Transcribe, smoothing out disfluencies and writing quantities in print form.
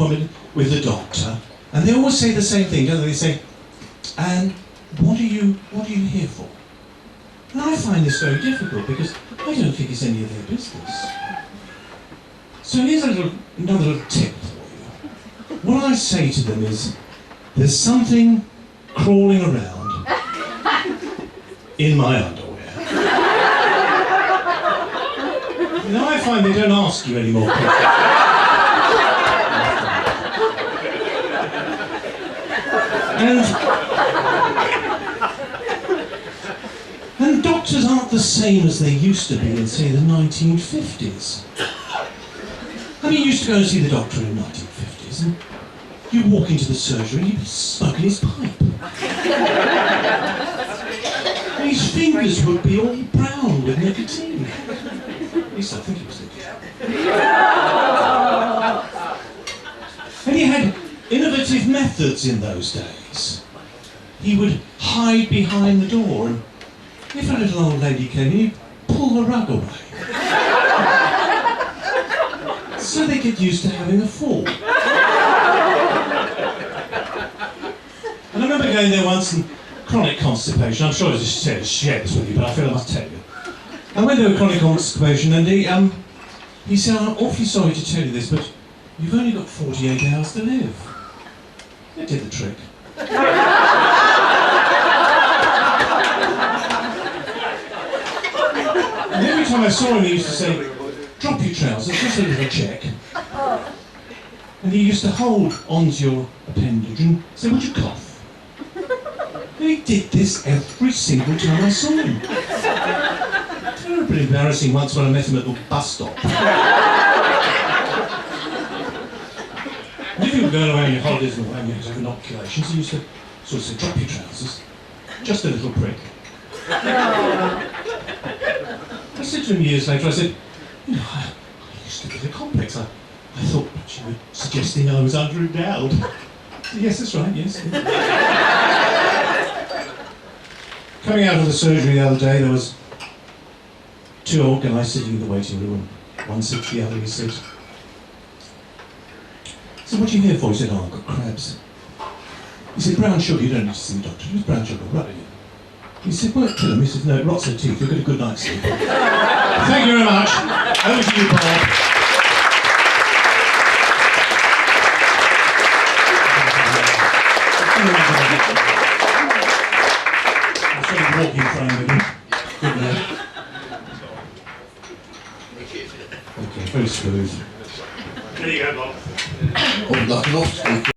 appointment with the doctor, and they always say the same thing, don't they? They say, "And what are you here for?" And I find this very difficult because I don't think it's any of their business. So here's another little tip for you. What I say to them is, there's something crawling around in my underwear. Now I find they don't ask you any more questions. And doctors aren't the same as they used to be in, say, the 1950s. I mean, you used to go and see the doctor in the 1950s, and you walk into the surgery and he'd be smoking his pipe. And his fingers would be all brown with nicotine. At least I think it was nicotine. And he had innovative methods in those days. He would hide behind the door, and if a little old lady came in, he'd pull the rug away. So they get used to having a fall. And I remember going there once, and chronic constipation, I'm sure I just shared this with you, but I feel I must tell you. I went there with chronic constipation, and he said, "I'm awfully sorry to tell you this, but you've only got 48 hours to live." It did the trick. And every time I saw him, he used to say, "Drop your trousers, just a little check." And he used to hold onto your appendage and say, "Would you cough?" And he did this every single time I saw him. Terribly embarrassing once when I met him at the bus stop. And if you were going away on your holidays and you had to have inoculations, he used to sort of say, "Drop your trousers, just a little prick." I said to him years later, I said, "You know, I used to get a complex. I thought you were suggesting I was underendowed." Said, "Yes, that's right, yes." Coming out of the surgery the other day, there was two old guys sitting in the waiting room. One said to the other, he said, "So what are you here for?" He said, "Oh, I've got crabs." He said, "Brown sugar, you don't need to see the doctor." It was brown sugar, right? He said, "Well, kill him." He said, "No, it rots their teeth. You'll get a good night's sleep." Thank you very much. Over to you, Bob. I'm sort of walking in front of him. Good man. Okay, very smooth. There you go, Bob. Like an off-speaker.